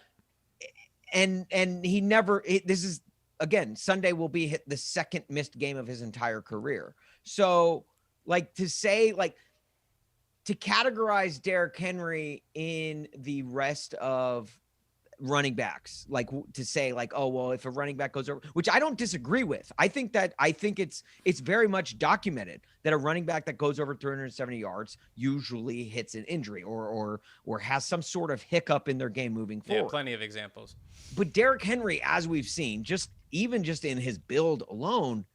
and he never. This is again Sunday will be the 2nd missed game of his entire career. So to categorize Derrick Henry in the rest of running backs, to say if a running back goes over, which I don't disagree with. I think it's very much documented that a running back that goes over 370 yards usually hits an injury or has some sort of hiccup in their game moving forward. Yeah, plenty of examples. But Derrick Henry, as we've seen, just in his build alone,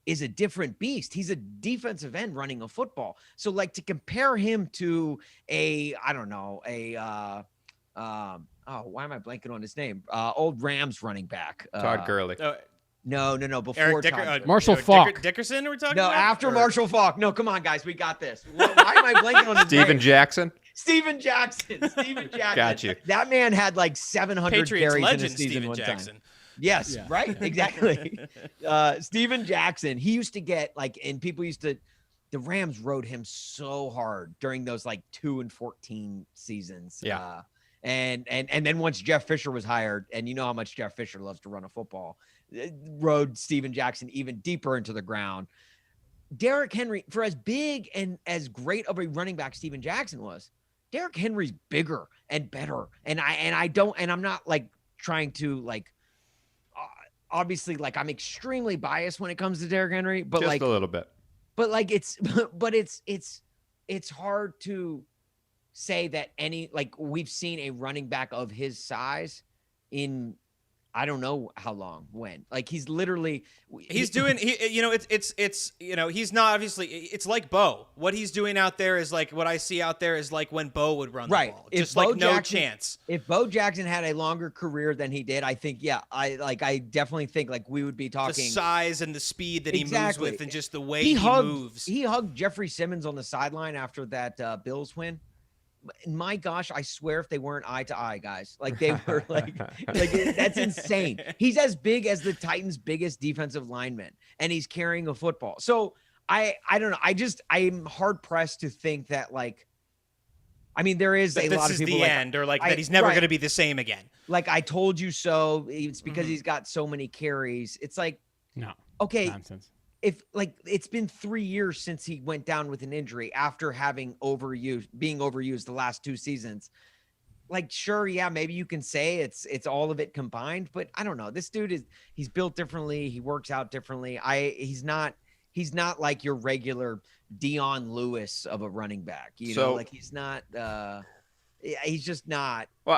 is a different beast. He's a defensive end running a football. So to compare him to a Why am I blanking on his name? Old Rams running back. Todd Gurley. No. Before Eric Todd Gurley. Marshall Faulk. Dickerson, we're talking No, about? after Marshall Faulk. No, come on, guys. We got this. Why am I blanking on his Steven name? Jackson. Steven Jackson. Steven Jackson. Got you. That man had like 700 Patriots carries legend in a season Steven one Jackson. time. Yes, Yeah. right? Exactly. Steven Jackson, he used to get and people used to, the Rams rode him so hard during those like 2-14 seasons. Yeah. And then once Jeff Fisher was hired, and you know how much Jeff Fisher loves to run a football, rode Steven Jackson even deeper into the ground. Derrick Henry, for as big and as great of a running back Steven Jackson was, Derrick Henry's bigger and better. And I'm not like trying to like, obviously like I'm extremely biased when it comes to Derrick Henry, but Just like a little bit. but like it's hard to say that we've seen a running back of his size I don't know how long, when. Like he's literally He's not obviously, it's like Bo. What he's doing out there is like what I see out there is like when Bo would run the ball. Just like no chance. If Bo Jackson had a longer career than he did, I think, I definitely think like we would be talking the size and the speed that he moves with and just the way he moves. He hugged Jeffrey Simmons on the sideline after that Bills win. My gosh, I swear if they weren't eye to eye, guys, like they were like that's insane. He's as big as the Titans' biggest defensive lineman, and he's carrying a football. So I don't know. I'm hard pressed to think that there is a lot of people the end, or that he's never going to be the same again. Like I told you so. It's because he's got so many carries. It's like, No. Okay. Nonsense. If it's been 3 years since he went down with an injury after being overused the last 2 seasons, sure, yeah, maybe you can say it's all of it combined, but I don't know. This dude he's built differently. He works out differently. He's not like your regular Dion Lewis of a running back, he's not, he's just not. Well,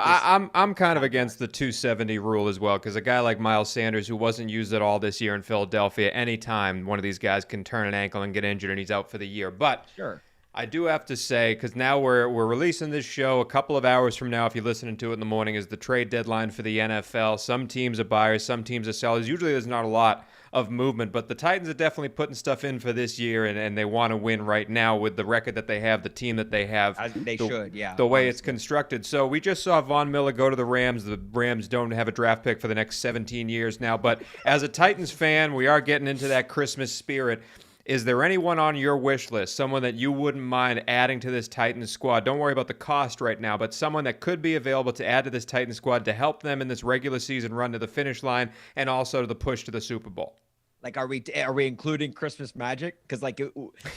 I'm kind of against the 270 rule as well, because a guy like Miles Sanders, who wasn't used at all this year in Philadelphia, anytime one of these guys can turn an ankle and get injured and he's out for the year. But sure, I do have to say, because now we're releasing this show a couple of hours from now, if you're listening to it in the morning, is the trade deadline for the NFL. Some teams are buyers, some teams are sellers. Usually there's not a lot of movement, but the Titans are definitely putting stuff in for this year, and they want to win right now with the record that they have, the team that they have. The way it's constructed. So we just saw Von Miller go to the Rams. The Rams don't have a draft pick for the next 17 years now, but as a Titans fan, we are getting into that Christmas spirit. Is there anyone on your wish list, someone that you wouldn't mind adding to this Titans squad? Don't worry about the cost right now, but someone that could be available to add to this Titans squad to help them in this regular season run to the finish line and also to the push to the Super Bowl. Are we including Christmas magic? Because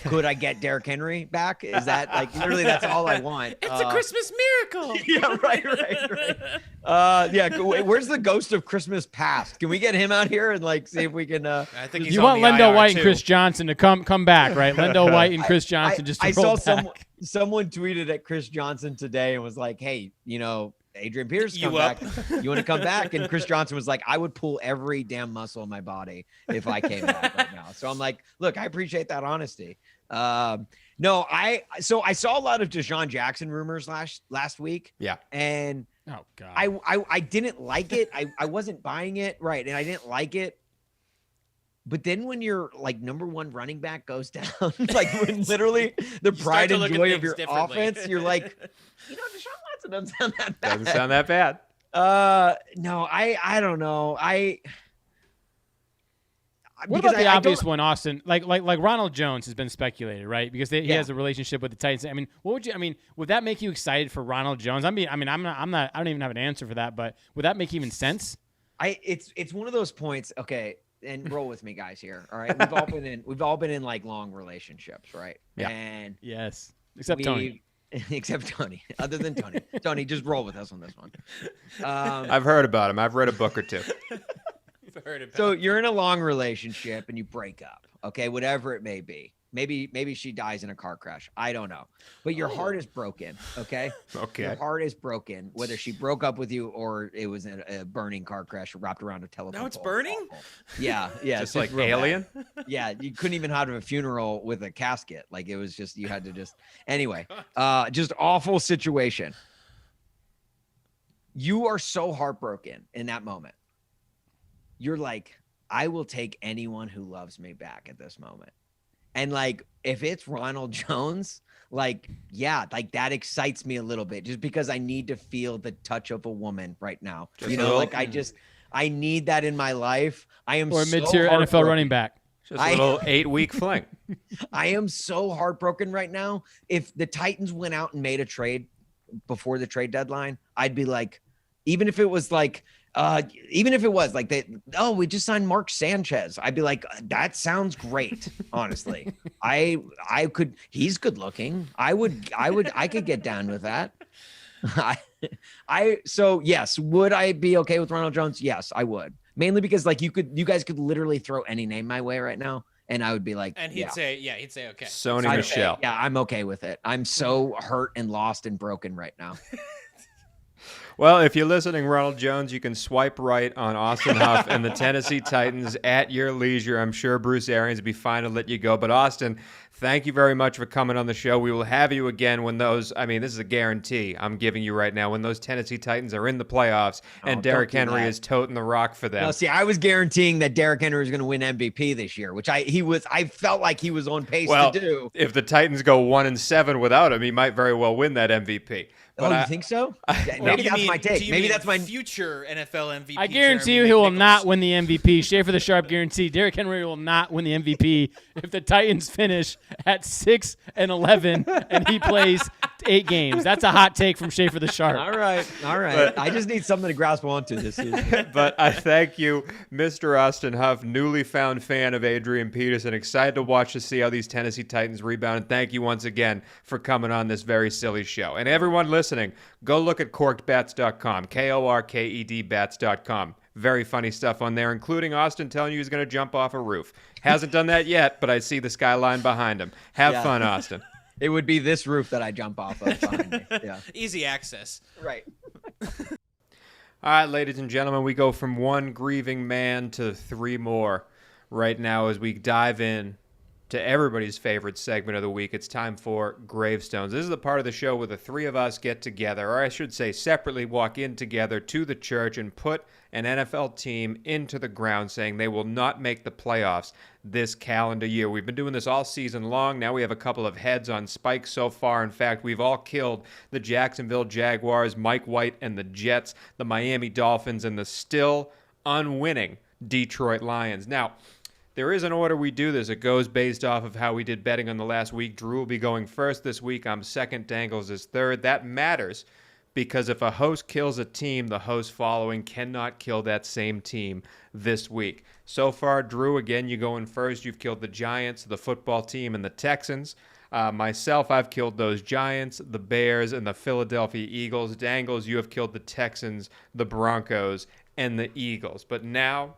could I get Derrick Henry back? Is that literally that's all I want? It's a Christmas miracle. Yeah, right. Where's the ghost of Christmas past? Can we get him out here and see if we can? I think he's You on want the Lendo IR White too. and Chris Johnson to come back, right? Lendo White and Chris Johnson I roll saw back. someone tweeted at Chris Johnson today and was like, "Hey, Adrian Pierce, come back. You want to come back?" And Chris Johnson was like, "I would pull every damn muscle in my body if I came back right now." So I'm like, look, I appreciate that honesty. I saw a lot of Deshaun Jackson rumors last week. Yeah. And Oh God. I didn't like it. I wasn't buying it. Right. And I didn't like it. But then when your number one running back goes down, when literally the pride and joy of your offense, you're like, Deshaun Watson doesn't sound that bad. Doesn't sound that bad. No, I don't know. What about the obvious one, Austin? Like Ronald Jones has been speculated, right? Because he has a relationship with the Titans. I mean, would that make you excited for Ronald Jones? I don't even have an answer for that, but would that make even sense? It's one of those points. Okay. And roll with me, guys. Here, all right. We've all been in long relationships, right? Yeah. And yes, except Tony. Except Tony. Other than Tony, Tony, just roll with us on this one. I've heard about him. I've read a book or two. So you're in a long relationship and you break up. Okay, whatever it may be. Maybe she dies in a car crash. I don't know. But your heart is broken. Okay. Okay. Your heart is broken. Whether she broke up with you or it was a burning car crash wrapped around a telephone. Now it's pole. burning? Yeah. Just like Alien? Yeah. You couldn't even have a funeral with a casket. It was just, you had to anyway, just awful situation. you are so heartbroken in that moment. You're like, I will take anyone who loves me back at this moment. And like, if it's Ronald Jones, like, yeah, like that excites me a little bit just because I need to feel the touch of a woman right now. I need that in my life. I am Or a so mid-tier NFL heartbroken. running back. Just a little 8-week fling. I am so heartbroken right now. If the Titans went out and made a trade before the trade deadline, I'd be like, even if it was like, we just signed Mark Sanchez, I'd be like, that sounds great. Honestly, he's good looking. I could get down with that. So yes, would I be okay with Ronald Jones? Yes, I would. Mainly because like you guys could literally throw any name my way right now, and I would be like, And he'd say okay. Sony Michelle. yeah, I'm okay with it. I'm so hurt and lost and broken right now. Well, if you're listening, Ronald Jones, you can swipe right on Austin Huff and the Tennessee Titans at your leisure. I'm sure Bruce Arians would be fine to let you go. But Austin, thank you very much for coming on the show. We will have you again when this is a guarantee I'm giving you right now, when those Tennessee Titans are in the playoffs and Derrick Henry is toting the rock for them. No, see, I was guaranteeing that Derrick Henry was going to win MVP this year, which I felt like he was on pace to do. If the Titans go 1-7 without him, he might very well win that MVP. But you think so? Maybe that's my take. Maybe that's my future NFL MVP. I guarantee you he will not win the MVP. Schaefer the Sharp guarantee Derrick Henry will not win the MVP if the Titans finish at 6-11 and he plays 8 games. That's a hot take from Schaefer the Sharp. All right. But I just need something to grasp onto this season. But I thank you, Mr. Austin Huff, newly found fan of Adrian Peterson. Excited to see how these Tennessee Titans rebound. And thank you once again for coming on this very silly show. And everyone listening, go look at korkedbats.com, KORKED bats.com. Very funny stuff on there, including Austin telling you he's going to jump off a roof. Hasn't done that yet, but I see the skyline behind him. Have fun, Austin. It would be this roof that I jump off of behind me. Yeah. Easy access. Right. All right, ladies and gentlemen, we go from one grieving man to 3 more right now as we dive in to everybody's favorite segment of the week. It's time for Gravestones. This is the part of the show where the 3 of us get together, or I should say separately walk in together to the church and put an NFL team into the ground saying they will not make the playoffs this calendar year. We've been doing this all season long. Now we have a couple of heads on spikes so far. In fact, we've all killed the Jacksonville Jaguars, Mike White and the Jets, the Miami Dolphins, and the still unwinning Detroit Lions. Now, there is an order we do this. It goes based off of how we did betting on the last week. Drew will be going first this week. I'm second. Dangles is third. That matters because if a host kills a team, the host following cannot kill that same team this week. So far, Drew, again, you going first. You've killed the Giants, the football team, and the Texans. Myself, I've killed those Giants, the Bears, and the Philadelphia Eagles. Dangles, you have killed the Texans, the Broncos, and the Eagles. But now,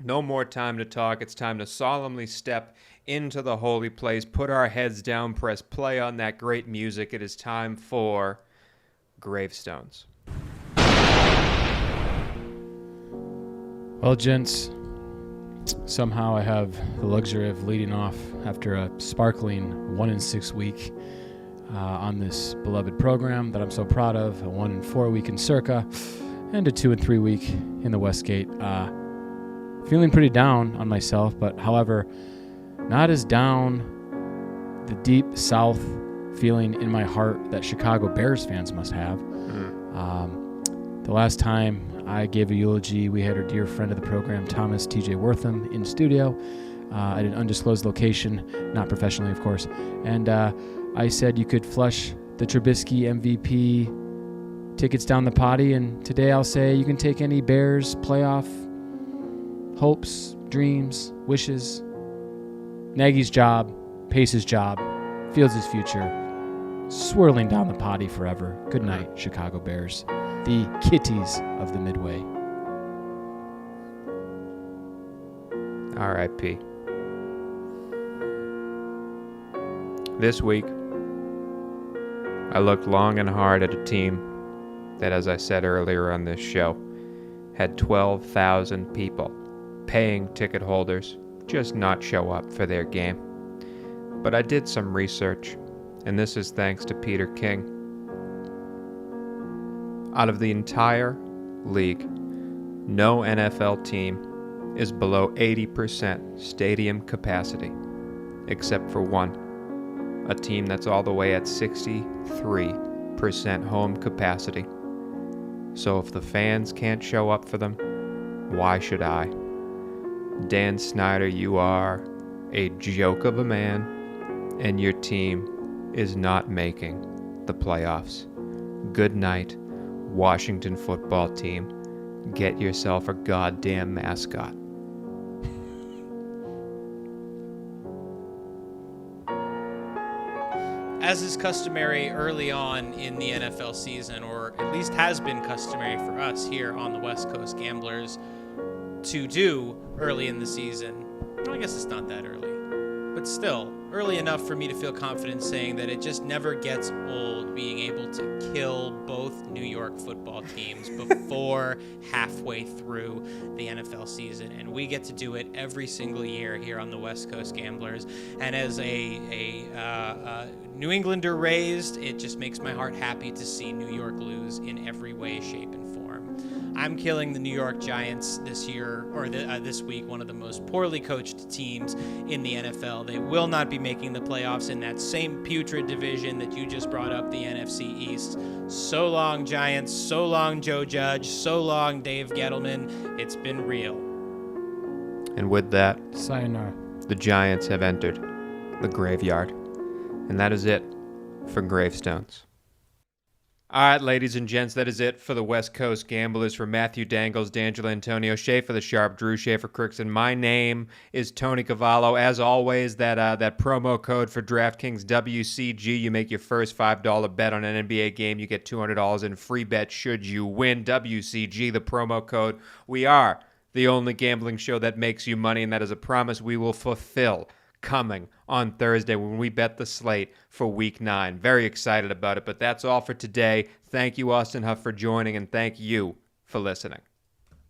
no more time to talk. It's time to solemnly step into the holy place, put our heads down, press play on that great music. It is time for Gravestones. Well, gents, somehow I have the luxury of leading off after a sparkling 1-6 week on this beloved program that I'm so proud of, a 1-4 week in Circa, and a 2-3 week in the Westgate. Feeling pretty down on myself, but however, not as down the deep South feeling in my heart that Chicago Bears fans must have. The last time I gave a eulogy, we had our dear friend of the program, Thomas T.J. Wortham, in studio at an undisclosed location, not professionally, of course. And I said you could flush the Trubisky MVP tickets down the potty, and today I'll say you can take any Bears playoff hopes, dreams, wishes. Nagy's job, Pace's job, Fields' future, swirling down the potty forever. Good night, Chicago Bears, the kitties of the Midway. R.I.P. This week, I looked long and hard at a team that, as I said earlier on this show, had 12,000 people, paying ticket holders, just not show up for their game. But I did some research, and this is thanks to Peter King. Out of the entire league, no NFL team is below 80% stadium capacity, except for one, a team that's all the way at 63% home capacity. So if the fans can't show up for them, why should I? Dan Snyder, you are a joke of a man, and your team is not making the playoffs. Good night, Washington football team. Get yourself a goddamn mascot. As is customary early on in the NFL season, or at least has been customary for us here on the West Coast Gamblers to do early in the season. Well, I guess it's not that early, but still early enough for me to feel confident saying that it just never gets old being able to kill both New York football teams before halfway through the NFL season. And we get to do it every single year here on the West Coast Gamblers. And as a New Englander raised, it just makes my heart happy to see New York lose in every way, shape, and form. I'm killing the New York Giants this year, or this week, one of the most poorly coached teams in the NFL. They will not be making the playoffs in that same putrid division that you just brought up, the NFC East. So long, Giants. So long, Joe Judge. So long, Dave Gettleman. It's been real. And with that, Sayonara. the Giants have entered the graveyard. And that is it for Gravestones. All right, ladies and gents, that is it for the West Coast Gamblers. For Matthew Dangles, D'Angelo Antonio, Schaefer the Sharp, Drew Schaefer Crooks, and my name is Tony Cavallo. As always, that promo code for DraftKings WCG, you make your first $5 bet on an NBA game, you get $200 in free bet should you win. WCG, the promo code. We are the only gambling show that makes you money, and that is a promise we will fulfill coming on Thursday when we bet the slate for Week 9. Very excited about it, but that's all for today. Thank you, Austin Huff, for joining, and thank you for listening.